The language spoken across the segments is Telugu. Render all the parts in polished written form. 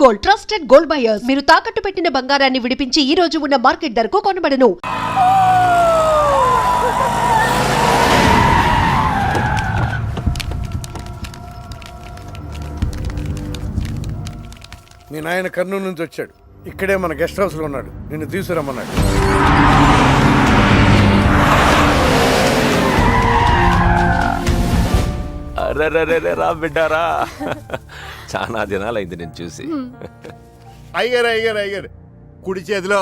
Gold, trusted gold buyers. మీరు తాకట్టు పెట్టిన బంగారాన్ని విడిపించి ఈ రోజు ఉన్న మార్కెట్ ధరకు కొనబడను. మీ నాయన కర్నూలు నుంచి వచ్చాడు. ఇక్కడే మన గెస్ట్ హౌస్ లో ఉన్నాడు. నిన్ను తీసుకురమ్మన్నాడు. రా బిడ్డారా, చాలా దినాలైంది నేను చూసి. అయ్యారు కుడి చేతిలో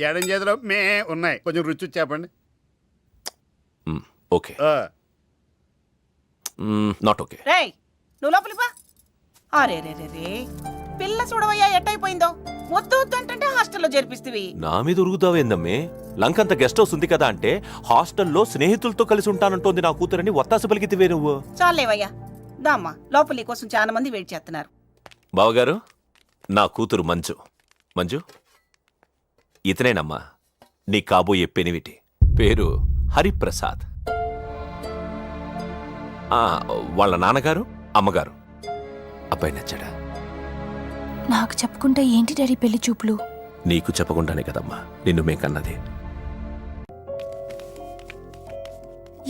ఎడం చేతిలో మే ఉన్నాయి. కొంచెం రుచి చెప్పండి. Okay, not okay. రేయ్ నువ్వు లోపలిపా. అరే రే రే రే పిల్ల చూడవయ్యా ఎట్టయిపోయిందో. వద్దు వద్దు అంటే హాస్టల్లో చేర్పిస్తేవి. నా మీద ఉరుగుతావేందమ్మే? లంకంత గెస్ట్ హౌస్ ఉంది కదా అంటే హాస్టల్లో స్నేహితులతో కలిసి ఉంటానంటోంది నా కూతురని వత్తాసు పలికితివే నువ్వు. చాలేవయ్యా దామ్మా, లోపలి కోసం చాలా మంది వెయిట్ చేస్తున్నారు. బావగారు, నా కూతురు మంజు. మంజు, ఇతనేనమ్మా నీ కాబోయే పెనివిటి. పేరు హరిప్రసాద్. వాళ్ళ నాన్నగారు అమ్మగారు. అబ్బాయి నచ్చాడా? నాకు చెప్పుకుంటే ఏంటి డాడీ పెళ్లి చూపులు? నీకు చెప్పకుండానే కదమ్మా నిన్ను మేకన్నది.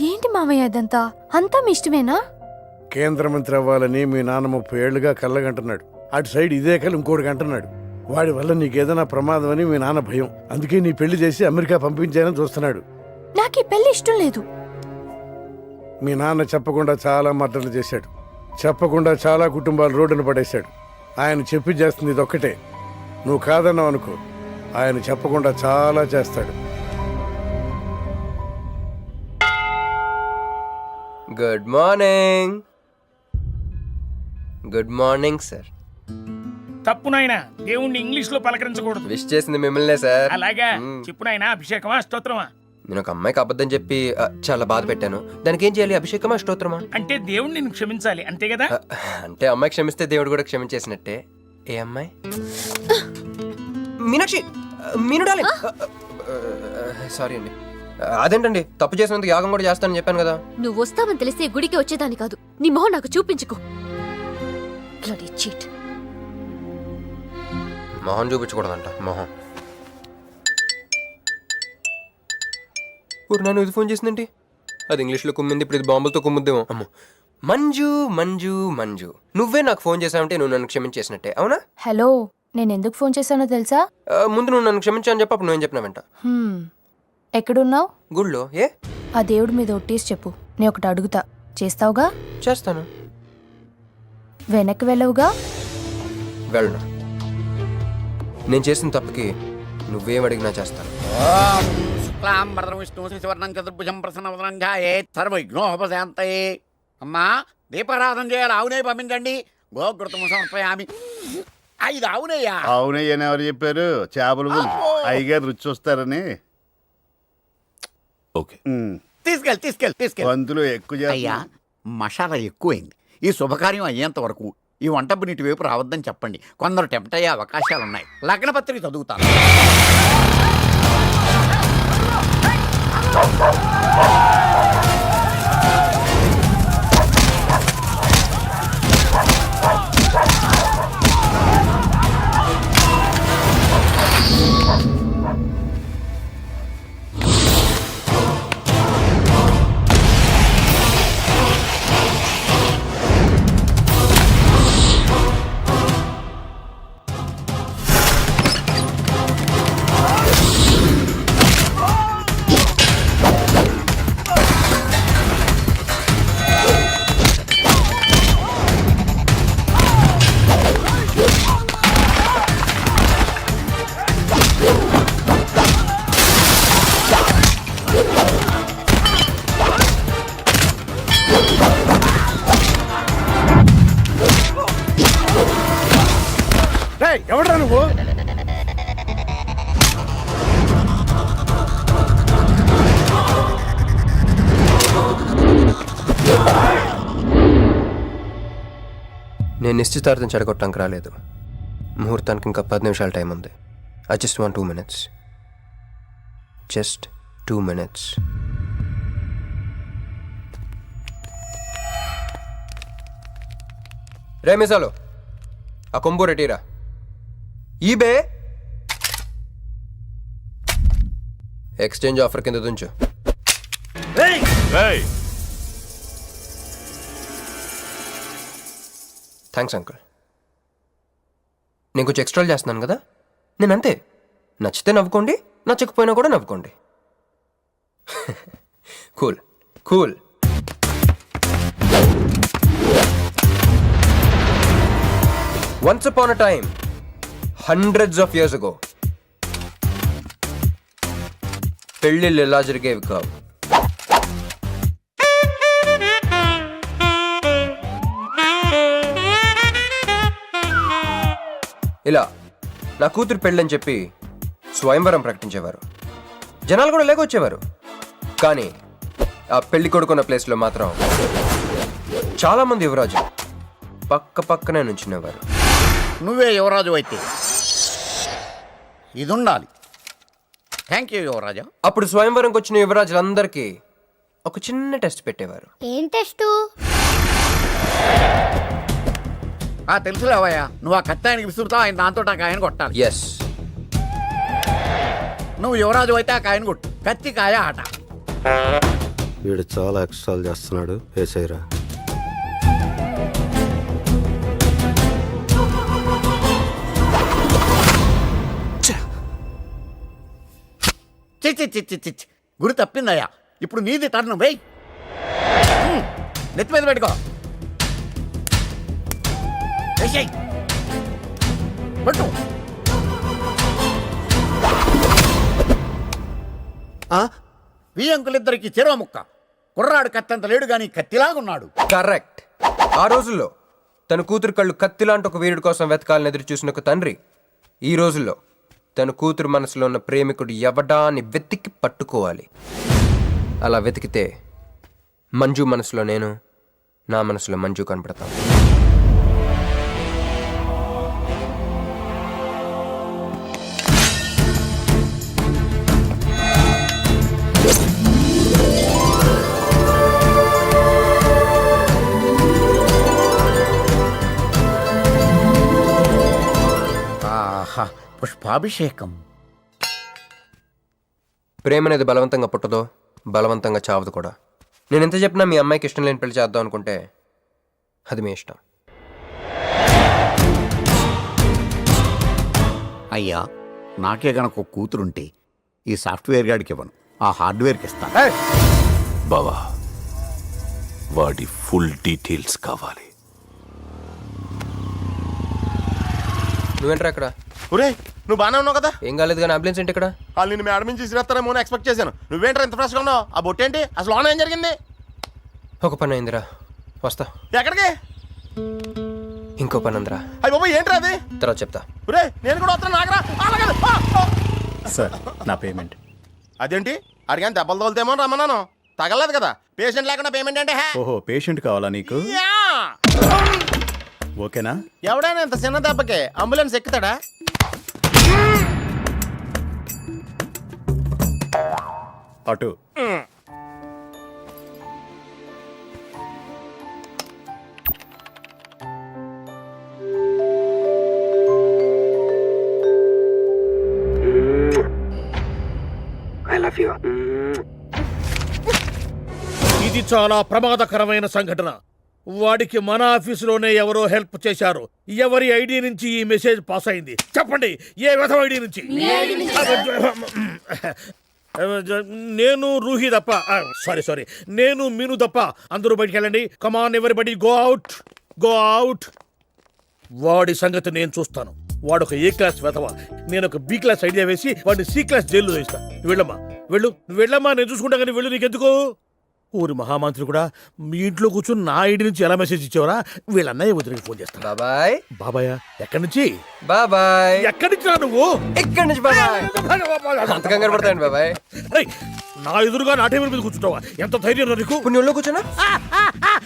ఏంటి మావయ్య అదంతా? అంతా మీ ఇష్టమేనా? కేంద్ర మంత్రి అవ్వాలని మీ నాన్న 30 ఏళ్లుగా కళ్ళగంటున్నాడు. అటు సైడ్ ఇదే కళ్ళు ఇంకోటి అంటున్నాడు. వాడి వల్ల నీకేదైనా ప్రమాదం అని మీ నాన్న భయం. అందుకే నీ పెళ్లి చేసి అమెరికా పంపించానని చూస్తున్నాడు. నాకు ఈ పెళ్లి ఇష్టం లేదు. మీ నాన్న చెప్పకుండా చాలా మర్డర్లు చేశాడు. చెప్పకుండా చాలా కుటుంబాలు రోడ్డున పడేశాడు. ఆయన చెప్పి చేస్తుంది ఇదొక్కటే. నువ్వు కాదన్నావు అనుకో, ఆయన చెప్పకుండా చాలా చేస్తాడు. Good morning. Good morning sir. తప్పు నాయనా, దేవుణ్ణి ఇంగ్లీష్ లో పలకరించకూడదు. విష్ చేసింది మిమ్మల్నే సార్. అలాగా చెప్పు నాయనా. అభిషేకమా స్తోత్రమా? నేను ఒక అమ్మాయికి అబద్ధం చెప్పి చాలా బాధ పెట్టాను. దానికి ఏం చేయాలి? అభిషేకమా స్తోత్రమా? అంటే దేవుణ్ణి నిన్ను క్షమించాలి అంతే కదా? అంటే అమ్మాయి క్షమిస్తే దేవుడు కూడా క్షమించేసినట్టే. ఏ అమ్మాయి? మీనాక్షి. మీనుడాలి. సారీ అండి. అదేంటండి, తప్పు చేసినందుకు యాగం కూడా చేస్తానని చెప్పాను కదా. నువ్వు వస్తావని తెలిస్తే గుడికి వచ్చేదాన్ని కాదు. నీ మొహం నాకు చూపించుకో. చీట్. మొహం చూపించకూడదంట. మొహం నన్ను ఇది ఫోన్ చేసిందండి. అది ఇంగ్లీష్లో కుమ్మింది, ఇప్పుడు ఇది బాంబులతో కుమ్ముద్దేమో. అమ్మో. మంజు మంజు మంజు, నువ్వే నాకు ఫోన్ చేసావంటే నువ్వు నన్ను క్షమించేసినట్టే, అవునా? హలో, నేను ఎందుకు ఫోన్ చేశానో తెలుసా? ముందు నువ్వు నన్ను క్షమించాను చెప్పు, అప్పుడు నువ్వేం చెప్పినావంట. ఎక్కడున్నావు? గుళ్ళో. ఏ? ఆ దేవుడి మీద ఒట్టేసి చెప్పు. నేను ఒకటి అడుగుతా, చేస్తావుగా? చేస్తాను. వెనక్కి వెళ్ళవుగా? వెళ్ళను. నేను చేసిన తప్పుకి నువ్వేం అడిగినా చేస్తాను. విష్ణు శ్రీవర్ణం చతుర్భుజం ప్రసన్నవదనం ధ్యాయేత్ సర్వవిఘ్నోపశాంతయే. అమ్మా, దీపారాధన చేయాలి. ఆవునే పంపించండి. గోఘృతము సమర్పయామి. 5 ఆవునయ్యా. అవునయ్య అని ఎవరు చెప్పారు? చేపలు అయ్యగారు రుచి చూస్తారని. ఓకే, తీసుకెళ్ళి అందులో ఎక్కువ అయ్యా, మసాలా ఎక్కువైంది. ఈ శుభకార్యం అయ్యేంత వరకు ఈ వంటపు నీటి వైపు రావద్దని చెప్పండి. కొందరు టెంప్ట్ అయ్యే అవకాశాలున్నాయి. లగ్న పత్రిక చదువుతాను. ఎవడ్రా నువ్వు? నేను నిశ్చితార్థం చెడగొట్టడానికి రాలేదు. ముహూర్తానికి ఇంకా 10 నిమిషాల టైం ఉంది. I just want 2 minutes. Just 2 minutes. రే మిసాలు, ఆ కొంబు రెటీరా ఈబే ఎక్స్చేంజ్ ఆఫర్ కింద తుంచు. Thanks uncle. నేను కొంచెం ఎక్స్ట్రాలు చేస్తున్నాను కదా, నేను అంతే. నచ్చితే నవ్వుకోండి, నచ్చకపోయినా కూడా నవ్వుకోండి. Cool cool. Once upon a time, hundreds of years ago, పెళ్ళిళ్ళు ఎలా జరిగేవి కావు. ఇలా నా కూతురు పెళ్ళని చెప్పి స్వయంవరం ప్రకటించేవారు. జనాలు కూడా లేకొచ్చేవారు. కానీ ఆ పెళ్లి కొడుకున్న ప్లేస్లో మాత్రం చాలామంది యువరాజు పక్క పక్కనే నుంచునేవారు. నువ్వే యువరాజు అయితే ఇది ఉండాలి. థ్యాంక్ యూ యువరాజా. అప్పుడు స్వయంవరంకి వచ్చిన యువరాజులందరికీ ఒక చిన్న టెస్ట్ పెట్టేవారు. ఏం టెస్ట్? తెలుసులేవయ్యా, నువ్వు ఆ కత్తి ఆయనకి విసురుతావు, ఆయన దాంతో ఆ కాయను కొట్టాలి. ఎస్. నువ్వు యువరాజు అయితే ఆ కాయను కొట్టు. కత్తి కాయ ఆట. వీడు చాలా ఎక్స్ట్రాలు చేస్తున్నాడు. ఏసైరా. చిచ్చి గురి తప్పిందయ్యా. ఇప్పుడు నీది టర్న్. వెయ్యి, నెత్తి మీద పెట్టుకో. వేసేయ్. పట్టు. వీ అంకులిద్దరికి చెరవ ముక్క. కుర్రాడు కత్తంత లేడు గాని కత్తిలాగున్నాడు. కరెక్ట్. ఆ రోజుల్లో తన కూతురు కళ్ళు కత్తిలాంటి ఒక వీరుడి కోసం వెతకాలని ఎదురు చూసిన ఒక తండ్రి ఈ రోజుల్లో తన కూతురు మనసులో ఉన్న ప్రేమికుడు ఎవడా అని వెతికి పట్టుకోవాలి. అలా వెతికితే మంజు మనసులో నేను, నా మనసులో మంజు కనపడతాను. పుష్పాభిషేకం. ప్రేమ అనేది బలవంతంగా పుట్టదో, బలవంతంగా చావదు కూడా. నేను ఎంత చెప్పినా మీ అమ్మాయికి ఇష్టం లేని పెళ్లి చేద్దాం అనుకుంటే అది మీ ఇష్టం. అయ్యా, నాకే గనక ఒక కూతురుంటే ఈ సాఫ్ట్వేర్ గాడికి ఇవ్వను, ఆ హార్డ్వేర్కి ఇస్తాను. బావా, వాడి ఫుల్ డీటెయిల్స్ కావాలి. నువ్వేంట్రా అక్కడ? ఒరే, నువ్వు బాగానే ఉన్నావు కదా? ఏం కాలేదు కానీ అంబులెన్స్ ఏంటి ఇక్కడ? వాళ్ళు నిన్ను మేడం నుంచి తీసుకురాస్తారేమో అని ఎక్స్పెక్ట్ చేశాను. నువ్వేంట్రా ఇంత ఫ్రెష్గా ఉన్నావు? ఆ బొట్టేంటి? అసలు లోన ఏం జరిగింది? ఒక పని అయిందిరా, వస్తా. ఎక్కడికి? ఇంకో పని ఉందిరా. అయ్యి బాబు, ఏంట్రా అది? తర్వాత చెప్తా. ఒరే, నేను కూడా వస్తాను. నాగరా సార్, నా పేమెంట్. అదేంటి? అడిగాను దెబ్బలు తోలుతేమో రమ్మన్నాను. తగలలేదు కదా. పేషెంట్ లేకుండా పేమెంట్ అంటే? ఓహో, పేషెంట్ కావాలా నీకు? ఓకేనా? ఎవడైనా ఇంత చిన్న దెబ్బకే అంబులెన్స్ ఎక్కుతాడా? అటు. ఇది చాలా ప్రమాదకరమైన సంఘటన. వాడికి మన ఆఫీసులోనే ఎవరో హెల్ప్ చేశారు. ఎవరి ఐడి నుంచి ఈ మెసేజ్ పాస్ అయింది? చెప్పండి, ఏ విధం ఐడి నుంచి? నేను రూహి తప్ప, సారీ, నేను మీను తప్ప అందరూ బయటికి వెళ్ళండి. Come on everybody, go out, go out. వాడి సంగతి నేను చూస్తాను. వాడు ఒక ఏ క్లాస్ వెధవ, నేను ఒక బి క్లాస్ ఐడియా వేసి వాడిని సి క్లాస్ జైల్లో వేస్తాను. వెళ్ళమ్మా, వెళ్ళమ్మా, నేను చూసుకుంటా. కానీ వెళ్ళు, నీకెందుకు? ఊరి మహామంత్రి కూడా మీ ఇంట్లో కూర్చొని నా ఐడి నుంచి ఎలా మెసేజ్ ఇచ్చేవరా? వీళ్ళన్నయ్య వదిలికి ఫోన్ చేస్తాను. బాబాయ్. బాబాయ్ ఎక్కడి నుంచి? బాబాయ్. ఎక్కడి నుంచి రా నువ్వు? ఇక్కడి నుంచి బాబాయ్. అంత కంగారు పడతాయండి బాబాయ్. నా ఎదురుగా నా టేబుల్ మీద కూర్చుంటావా? ఎంత ధైర్యం నీకు? ఇప్పుడు నీ ఒళ్ళో కూర్చున్నా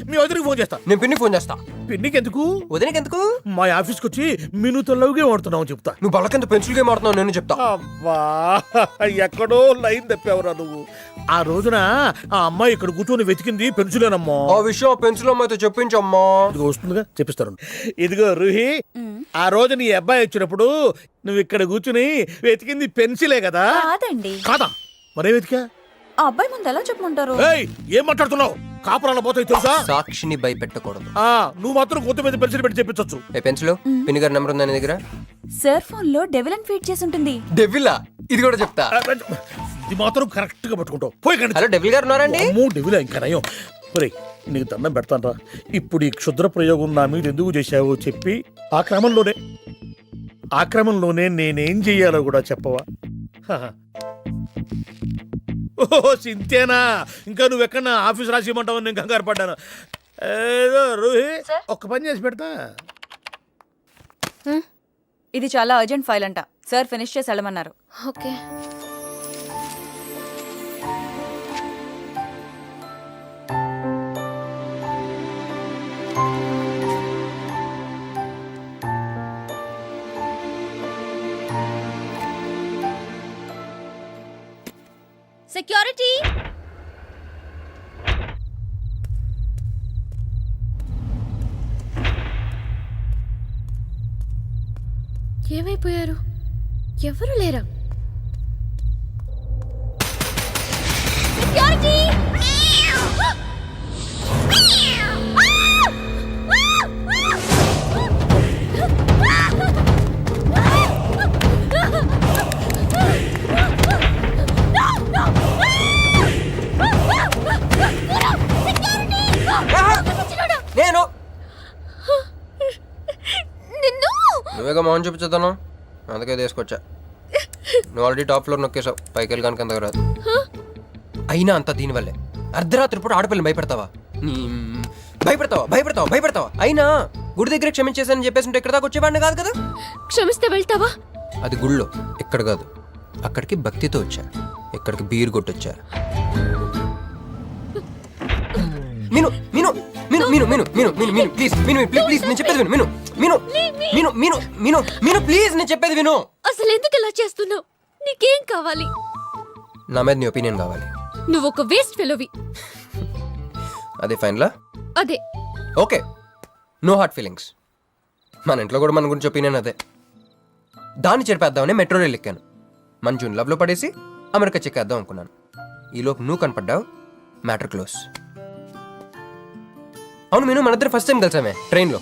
మీ వదిలికి ఫోన్ చేస్తా. నేను పిన్ని ఫోన్ చేస్తా. పిన్నికి ఎందుకు? వదినకి ఎందుకు? మా ఆఫీస్కి వచ్చి మినుతో లవ్గే వాడుతున్నావు చెప్తా. నువ్వు బల్ల కింద పెన్సిల్ గేమ్ ఆడుతున్నావు, నేను చెప్తా. అబ్బా, ఎక్కడో లైన్ తప్పావురా నువ్వు. ఆ రోజున ఆ అమ్మాయి ఇక్కడ కూర్చొని వెతికింది పెన్సిలేనమ్మా. ఆ విషయం ఆ పెన్సిల్ అమ్మాయితో చెప్పించమ్మా. ఇదిగో వస్తుందిగా, చెప్పిస్తాను. ఇదిగో రూహి, ఆ రోజు నీ అబ్బాయి వచ్చినప్పుడు నువ్వు ఇక్కడ కూర్చుని వెతికింది పెన్సిలే కదా? కాదండి. కాదా? మరే వెతికా? ఆ అబ్బాయి ముందు ఎలా చెప్పమంటారు? ఏయ్, ఏం మాట్లాడుతున్నావు? కాపురాల పోతాయి తెలుసా? సాక్షిని భయపెట్టకూడదు. నువ్వు మాత్రం కొత్త మీద పెన్సిల్ పెట్టి చెప్పించచ్చు. ఏ పెన్సిల్ పిన్ని గారి నెంబర్ ఉందా నీ దగ్గర? సార్ ఫోన్ లో డెవిల్ అని ఫీడ్ చేసి ఉంటుంది. డెవిలా? ఇది కూడా చెప్తా. ఇది మాత్రం కరెక్ట్ గా పట్టుకుంటావు. పోయి కండి. హలో డెవిల్ గారు ఉన్నారండి? డెవిలా ఇంకా నయం. ఒరేయ్, నీకు దండం పెడతాను రా. ఇప్పుడు ఈ క్షుద్ర ప్రయోగం నా మీద ఎందుకు చేశావో చెప్పి ఆ క్రమంలోనే నేనేం చెయ్యాలో కూడా చెప్పవా? ఓహో, సింతేనా? ఇంకా నువ్వెక్కడ ఆఫీస్ రాసిమంటావు? నేను కంగారు పడ్డాను. ఏదో రూహి, ఒక్క పని చేసి పెడతా. ఇది చాలా అర్జెంట్ ఫైల్ అంట. సార్ ఫినిష్ చేసి వెళ్ళమన్నారు. ఓకే. సెక్యూరిటీ, ఏమైపోయారు? ఎవరు లేరా? సెక్యూరిటీ! నేను నిన్ను నువ్వేగా మౌన్ చూపించుతాను, అందుకే తీసుకొచ్చా. నువ్వు ఆల్రెడీ టాప్ ఫ్లోర్ నొక్కేసావు, పైకి వెళ్ళి కనుక అంతగా రాదు. అయినా అంతా దీనివల్లే. అర్ధరాత్రి పూట ఆడపిల్లని భయపెడతావా? భయపెడతావా? అయినా గుడి దగ్గర క్షమించేసానని చెప్పేసి ఉంటే ఇక్కడ దాకా వచ్చేవాడిని కాదు కదా. క్షమిస్తే వెళ్తావా? అది గుళ్ళో, ఇక్కడ కాదు. అక్కడికి భక్తితో వచ్చా, ఇక్కడికి బీరు కొట్టొచ్చా. మిను మిను మిను మిను మిను మిను మిను మిను ప్లీజ్, మిను ప్లీజ్, నేను చెప్పేది విను. మిను మిను మిను మిను మిను మిను ప్లీజ్, నేను చెప్పేది విను. అసలు ఎందుకు ఇలా చేస్తున్నావు? నీకేం కావాలి? నా మీద నీ ఒపీనియన్ కావాలి. నువ్వు ఒక వేస్ట్ ఫెలోవి. అదే ఫైన్లా? అదే. Okay, no heart feelings. మన ఇంట్లో కూడా మన గురించి ఒపీనియన్ అదే. దాన్ని చెరిపేద్దామని మెట్రో రైల్ ఎక్కాను. మంజుని లవ్లో పడేసి అమెరికా చెక్కేద్దాం అనుకున్నాను. ఈలోపు నువ్వు కనపడ్డావు, మ్యాటర్ క్లోజ్. అవును మీను, మన ఇద్దరు ఫస్ట్ టైం కలిసామే ట్రైన్లో.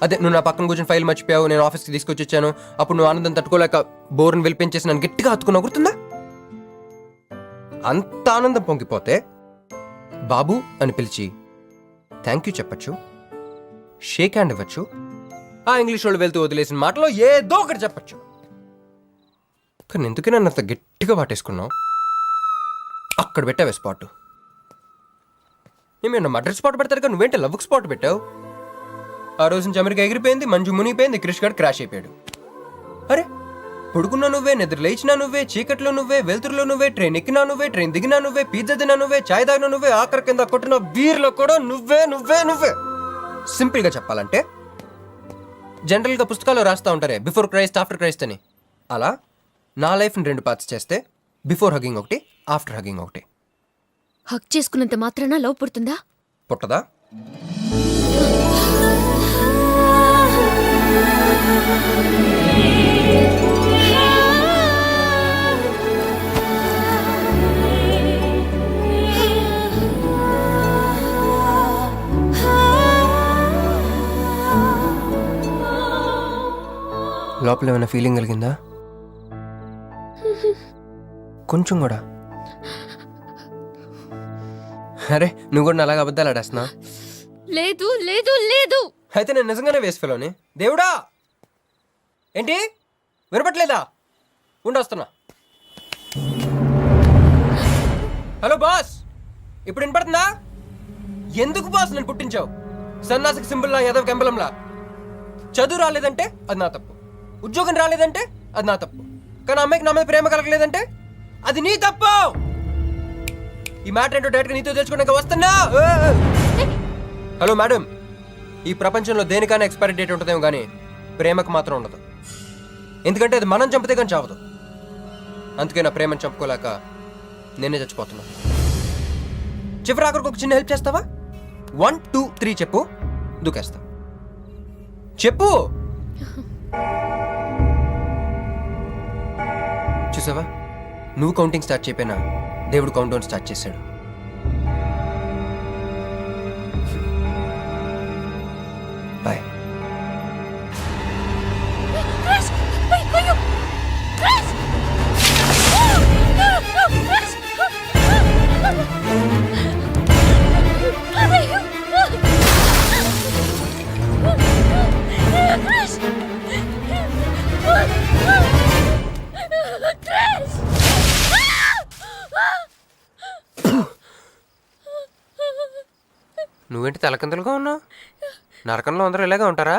అదే నువ్వు నా పక్కన కూర్చొని ఫైల్ మర్చిపోయావు, నేను ఆఫీస్కి తీసుకొచ్చి వచ్చాను. అప్పుడు నువ్వు ఆనందం తట్టుకోలేక బోర్ని వెళ్ళిపించేసి నన్ను గట్టిగా హత్తుకున్నావు, గుర్తుందా? అంత ఆనందం పొంగిపోతే బాబు అని పిలిచి థ్యాంక్ యూ చెప్పచ్చు, షేక్ హ్యాండ్ ఇవ్వచ్చు, ఆ ఇంగ్లీష్ వాళ్ళు వెళ్తూ వదిలేసిన మాటలో ఏదో ఒకటి చెప్పచ్చు. కానీ ఎందుకే నన్ను అంత గట్టిగా వాటేసుకున్నావు? అక్కడ పెట్టావే స్పాట్. నేను మర్డర్ స్పాట్ పెడతారు కదా, నువ్వేంటి లవ్కి స్పాట్ పెట్టావు? ఆ రోజు నుంచి అమెరికా ఎగిరిపోయింది, మంజు మునిగిపోయింది, క్రిష్ గారు క్రాష్ అయిపోయాడు. అరే పడుకున్నా నువ్వే, నిద్ర లేచినా నువ్వే, చీకట్లో నువ్వే, వెలుతురులో నువ్వే, ట్రైన్ ఎక్కినా నువ్వే, ట్రైన్ దిగినా నువ్వే, పిజ్జా తిన్నా నువ్వే, చాయ్ తాగినా నువ్వే, ఆఖరి కింద కొట్టిన బీర్లో కూడా నువ్వే నువ్వే నువ్వే. సింపుల్గా చెప్పాలంటే జనరల్గా పుస్తకాల్లో రాస్తూ ఉంటారే బిఫోర్ క్రైస్ట్ ఆఫ్టర్ క్రైస్ట్ అని, అలా నా లైఫ్ని 2 పార్ట్స్ చేస్తే బిఫోర్ హగ్గింగ్ ఒకటి, ఆఫ్టర్ హగ్గింగ్ ఒకటి. హక్ చేసుకున్నంత మాత్రాన లవ్ పుడుతుందా? పుట్టదా? లోపల ఏమైనా ఫీలింగ్ కలిగిందా? కొంచెం కూడా? అరే నువ్వు కూడా అలాగే అబద్ధాలు ఆడేస్తున్నా? లేదు లేదు లేదు. అయితే నేను నిజంగానే వేస్ట్ ఫెలోని. దేవుడా, ఏంటి వినపట్లేదా? ఉండొస్తున్నా. హలో బాస్, ఇప్పుడు వినపడుతుందా? ఎందుకు బాస్ నన్ను పుట్టించావు? సన్నాసికి సింబల్ లా, యాదవ్ కెంబలంలా. చదువు రాలేదంటే అది నా తప్పు, ఉద్యోగం రాలేదంటే అది నా తప్పు, కానీ అమ్మాయికి నా మీద ప్రేమ కలగలేదంటే అది నీ తప్పు. ఈ మ్యాటర్ ఏంటో డైరెక్ట్గా నీతో తెలుసుకున్నాక వస్తున్నా. హలో మేడం, ఈ ప్రపంచంలో దేనికైనా ఎక్స్పైరీ డేట్ ఉంటుందేమో కానీ ప్రేమకు మాత్రం ఉండదు. ఎందుకంటే అది మనం చంపితే కానీ చావదు. అందుకే నా ప్రేమను చంపుకోలేక నేనే చచ్చిపోతున్నా. చివరి ఆఖరికి ఒక చిన్న హెల్ప్ చేస్తావా? 1 2 3 చెప్పు, దూకేస్తా. చెప్పు. చూసావా, నువ్వు కౌంటింగ్ స్టార్ట్ చేయపోయినా దేవుడు కౌంట్ డౌన్ స్టార్ట్ చేశాడు. బాయ్. నువ్వేంటి తలకిందులుగా ఉన్నావు? నరకంలో అందరూ ఇలాగే ఉంటారా?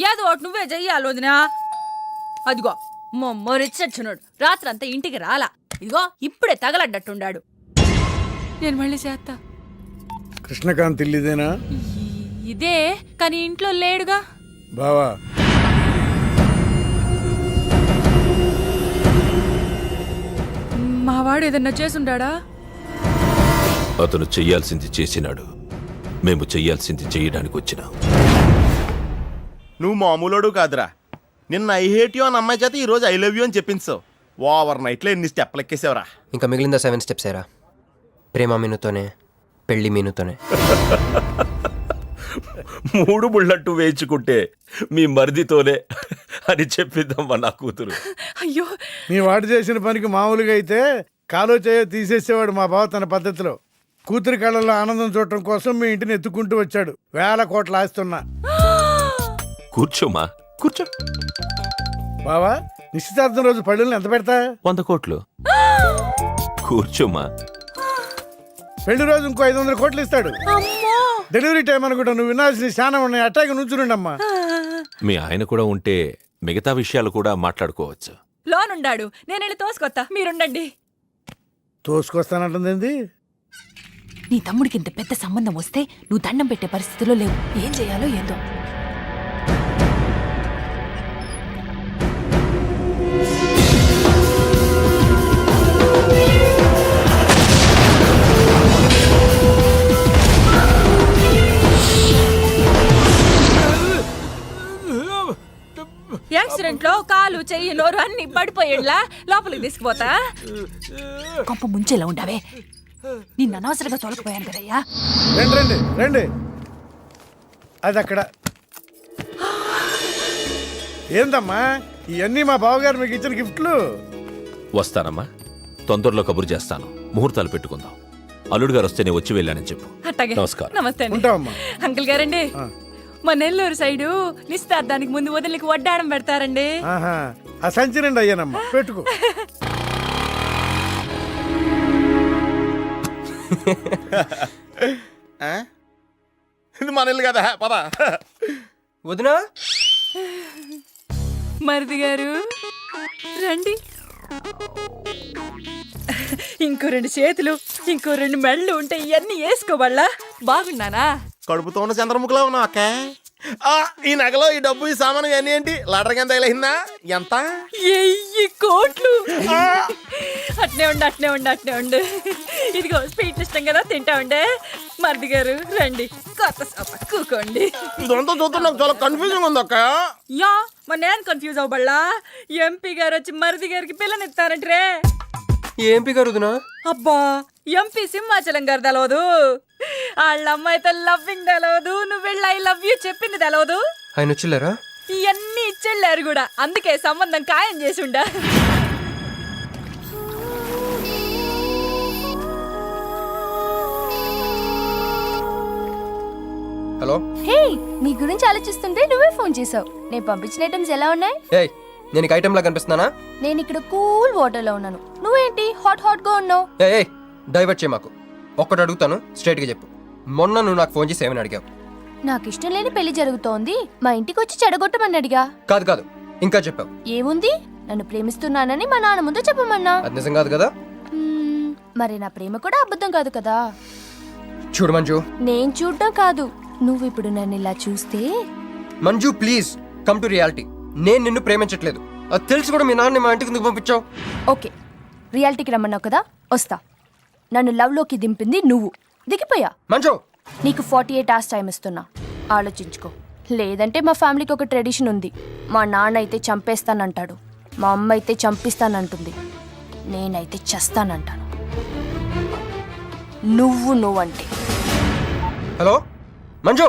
ఏదో ఒకటి నువ్వే చెయ్యాలి వదినా. అదిగో మొమ్మరిచ్చచ్చున్నాడు, రాత్రంతా ఇంటికి రాలా. ఇదిగో ఇప్పుడే తగలడ్డట్టుండాడు. నేను మళ్ళీ చేస్తా. కృష్ణకాంత్ ఇల్లుదేనా? ఇదే, కానీ ఇంట్లో లేడుగా. బావా, మావాడు ఏదన్నా చేసుండాడా? అతను చెయ్యాల్సింది చేసినాడు, మేము చెయ్యాల్సింది చేయడానికి వచ్చినాం. నువ్వు మామూలోడు కాదురా. నిన్న ఐ హేట్ యూ అని అమ్మాయి చేత ఈరోజు ఐ లవ్ యూ అని చెప్పించావు. ఓవర్ నైట్లో ఎన్ని స్టెప్లు ఎక్కేసావురా. ఇంకా మిగిలిందా 7 స్టెప్స్ ఏరా? ప్రేమ మీనుతోనే, పెళ్లి మీనుతోనే. 3 బుల్లట్టు వేయించుకుంటే మీ మరిదితోనే అని చెప్పిద్దమ్మా నా కూతురు. అయ్యో, మీ వాడు చేసిన పనికి మామూలుగా అయితే కాలో చేయో తీసేసేవాడు మా బావ తన పద్ధతిలో. కూతురి కళ్ళల్లో ఆనందం చూడటం కోసం మీ ఇంటిని ఎత్తుకుంటూ వచ్చాడు. 1000 కోట్లు ఆస్తున్నా. కూర్చోమా, కూర్చో. బావా, నిశ్చితార్థం రోజు పళ్ళుల్ని ఎంత పెడతా? 100 కోట్లు. కూర్చోమా. పెళ్లి రోజు ఇంకో 500 కోట్లు ఇస్తాడు. డెలివరీ టైం అనుకుంటా. నువ్వు వినాల్సిన చాలా ఉన్నాయి. అట్టాగే నుంచుండమ్మా. మీ ఆయన కూడా ఉంటే మిగతా విషయాలు కూడా మాట్లాడుకోవచ్చు. లోనుండాడు, నేను వెళ్ళి తోసుకొత్తా, మీరుండండి. తోసుకొస్తానంటుంది. నీ తమ్ముడికి ఇంత పెద్ద సంబంధం వస్తే నువ్వు దండం పెట్టే పరిస్థితిలో లేవు. ఏం చేయాలో ఏందో. యాక్సిడెంట్ లో కాలు, చెయ్యి, నోరు అన్ని పడిపోయేలా లోపలికి తీసుకుపోతా. కొంప ముంచేలా ఉండవే. నిన్న అనవసరంగా తోలకపోయాను కదయ్యా. రండి రండి రండి. అది అక్కడ. ఏందమ్మా ఇవన్నీ మా బావగారు మీకు ఇచ్చిన గిఫ్ట్లు? వస్తానమ్మా, తొందరలో కబురు చేస్తాను. ముహూర్తాలు పెట్టుకుందాం. అల్లుడు గారు వస్తే నేను వచ్చి వెళ్ళానని చెప్పు. అట్టాగే. నమస్కారం. నమస్తే అండి. ఉంటావమ్మా. అంకుల్ గారండి, మా నెల్లూరు సైడు నిశ్చితార్థానికి ముందు వదిలికి వడ్డాడం పెడతారండి. ఆహా, ఆ సంచి నిండి అయ్యానమ్మా, పెట్టుకో. ఇది మన ఇల్లు కదా, పద. వదినా, మరిది గారు రండి. ఇంకో 2 చేతులు, ఇంకో 2 మెళ్ళు ఉంటే ఇవన్నీ వేసుకోవాలా? బాగున్నానా? కడుపుతో ఉన్న చంద్రముఖిలో ఉన్నావు అక్క. ఈ నగలో ఈ డబ్బు ఈ సామాను ఇవన్నీ ఏంటి? లాటరీ కింద తగిలిందా? ఎంత? 1000 కోట్లు. అట్నే ఉండు, అట్నే ఉండు, అట్నే ఉండు. ఇదిగో స్వీట్ ఇష్టం కదా, తింటా ఉండే. మరిది గారు రండి, కొత్త సోఫా కూకోండి. ఇదంతా చూస్తే నాకు చాలా కన్ఫ్యూజింగ్ ఉంది అక్క. యా, మరి నేను కన్ఫ్యూజ్ అవ్వబల్లా. ఎంపీ గారు వచ్చి మరిది గారికి పిల్లనిస్తారంటే. ఏంపి గారు వదినా? అబ్బా, ఎంపీ సింహాచలం గారు తెలవదు. వాళ్ళ అమ్మాయితో లవ్వింగ్ తెలవదు. నువ్వు వెళ్ళి ఐ లవ్ యూ చెప్పింది తెలవదు. ఆయన వచ్చిల్లారా? ఇవన్నీ ఇచ్చెళ్ళారు కూడా. అందుకే సంబంధం ఖాయం చేసి ఉండా. హలో. హే, నీ గురించి ఆలోచిస్తుంటే నువ్వే ఫోన్ చేసావు. నేను పంపించిన ఐటమ్స్ ఎలా ఉన్నాయి? ఏయ్, నేను ఐటమ్ లా కనిపిస్తున్నానా? నేను ఇక్కడ కూల్ వాటర్ లో ఉన్నాను. నువ్వేంటి హాట్ హాట్ గా ఉన్నావు? ఏయ్, డైవర్ట్ చేయ మాకు. ఒక్కటి అడుగుతాను, స్ట్రైట్ గా చెప్పు. మొన్న నువ్వు నాకు ఫోన్ చేసి ఏమని అడిగావు? నాకు ఇష్టం లేని పెళ్లి జరుగుతోంది, మా ఇంటికి వచ్చి చెడగొట్టమని అడిగా. కాదు ఇంకా చెప్పావు. ఏముంది, నన్ను ప్రేమిస్తున్నానని మా నాన్న ముందు చెప్పమన్నా. అది నిజం కాదు కదా? మరి నా ప్రేమ కూడా అబద్ధం కాదు కదా. చూడు మంజు. నేను చూడటం కాదు, నువ్వు ఇప్పుడు నన్ను ఇలా చూస్తే. Manju please come to reality. నేను నిన్ను ప్రేమించట్లేదు, అది తెలిసి కూడా మీ నాన్న మా ఇంటికి ఎందుకు పంపించావు? ఓకే, రియాలిటీకి రమ్మన్నావు కదా, వస్తా. నన్ను లవ్లోకి దింపింది నువ్వు, దిగిపోయా. మంజు నీకు 48 hours టైం ఇస్తున్నా, ఆలోచించుకో. లేదంటే మా ఫ్యామిలీకి ఒక ట్రెడిషన్ ఉంది, మా నాన్న అయితే చంపేస్తానంటాడు, మా అమ్మ అయితే చంపిస్తానంటుంది, నేనైతే చస్తానంటాను. నువ్వంటే. హలో మంజు.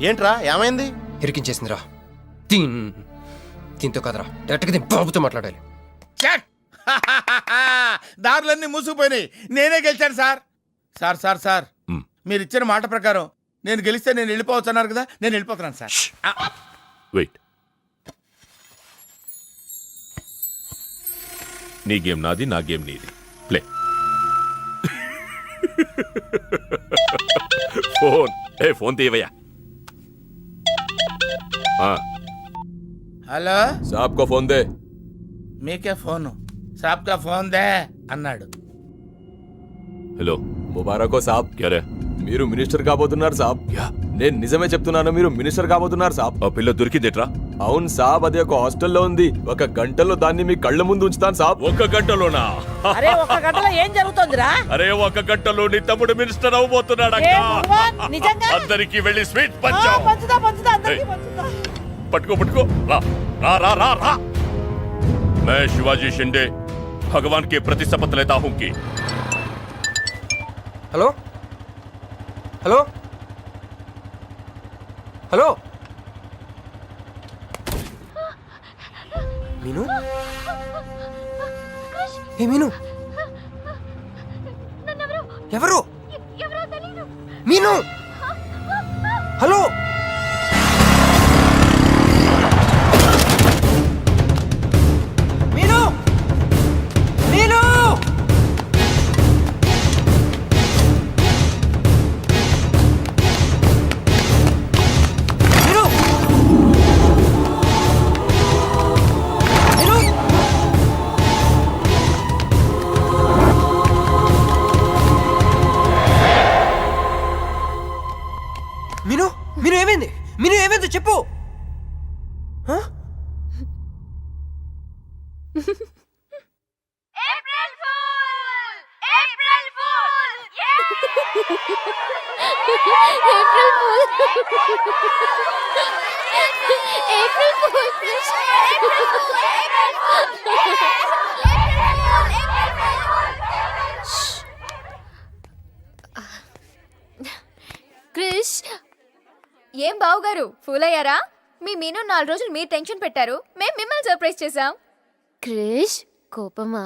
ఏంట్రా ఏమైంది? ఇరికించేసిందిరా. దీంతో కదరా, డైరెక్ట్గా దీని బాబుతో మాట్లాడాలి. దారులన్నీ మూసుకుపోయినాయి, నేనే గెలిచాను సార్. సార్ సార్ సార్ మీరు ఇచ్చిన మాట ప్రకారం నేను గెలిస్తే నేను వెళ్ళిపోవచ్చు అన్నారు కదా, నేను వెళ్ళిపోతున్నాను సార్. వెయిట్, నీ గేమ్ నాది, నా గేమ్ నీది. ప్లే. ఫోన్ తీయవయ్యా. హలో సాబ్ కో ఫోన్ దే. మీకే ఫోను, సాబ్కా ఫోన్ దే అన్నాడు. హలో ముబారకో సాబ్. క్యారే మీరు మినిస్టర్ కాబోతున్నారు సాబ్. నేను నిజమే చెప్తున్నాను, మీరు మినిస్టర్ కాబోతున్నారు సాబ్. ఆ పిల్ల దొరికిందిట్రా? అవును సాబ్, అది ఒక హాస్టల్లో ఉంది. 1 గంటలో దాన్ని మీ కళ్ళ ముందు ఉంచుతాను సాబ్. 1 గంటలోనా? అరే 1 గంటలో ఏం జరుగుతుందిరా? అరే 1 గంటలో నీ తమ్ముడు మినిస్టర్ అవబోతున్నాడు. అందరికి వెళ్ళి స్వీట్ పంచాం. పట్టుకో రా రా రా రా రా. मैं शिवाजी शिंदे भगवान के प्रति शपथ लेता हूं कि. హలో హలో హలో మీను. ఏ మీను, ఎవరు? మీను, హలో. మీను మీను మీను ఏమైంది? మీను ఏమైంది చెప్పు. క్రిష్, ఏం బావగారు ఫూల్ అయ్యారా? మీ మీను 4 రోజులు మీరు టెన్షన్ పెట్టారు, మేము మిమ్మల్ని సర్ప్రైజ్ చేసాం. క్రిష్ కోపమా?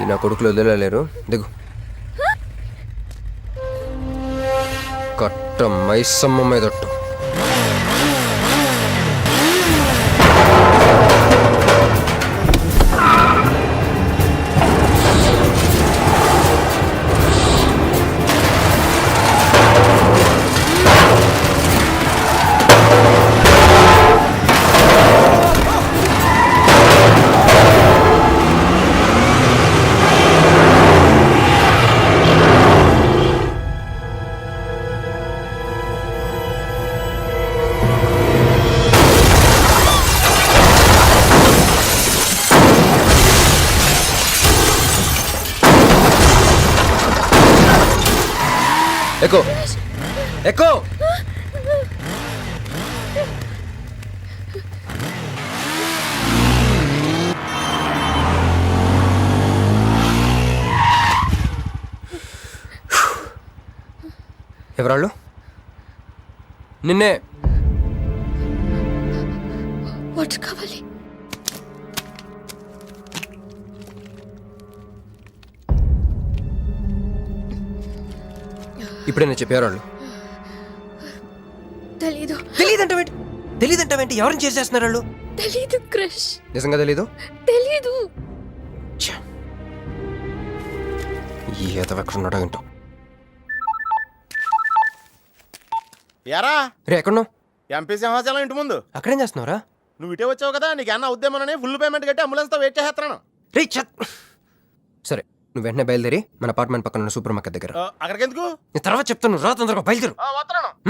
ఈ నా కొడుకులు వదిలేలేరు. దిగు. కట్ట మైసమ్మ మీదట్టు. ఎక్కు ఎక్కు. ఎవరాళ్ళు? నిన్నే. వాటర్ కావాలి. ఇప్పుడైనా చెప్పేవాళ్ళు. తెలీదు. తెలీదంటావేంటి? ఎవరిని చేసేస్తున్నారు వాళ్ళు? తెలీదు క్రిష్. నిజంగా తెలీదు? తెలీదు. ఈ ఎదవ ఎక్కడ ఉన్నాడో ఏంటో. యారా రే ఎక్కడున్నావు? ఎంపీ సింహాచలం ఇంటి ముందు. అక్కడేం చేస్తున్నావురా? నువ్వు ఇటే వచ్చావు కదా, నీకు అన్న ఉద్యమనని ఫుల్ పేమెంట్ కట్టి అంబులెన్స్ తో వెయిట్ చేస్తున్నాను. రే సరే, నువ్వు వెంటనే బయలుదేరి మన అపార్ట్మెంట్ పక్కన ఉన్న సూపర్ మార్కెట్ దగ్గర. అక్కడికి ఎందుకు? నేను తర్వాత చెప్తాను, రా తొందరగా బయలుదేరు. వస్తున్నాను.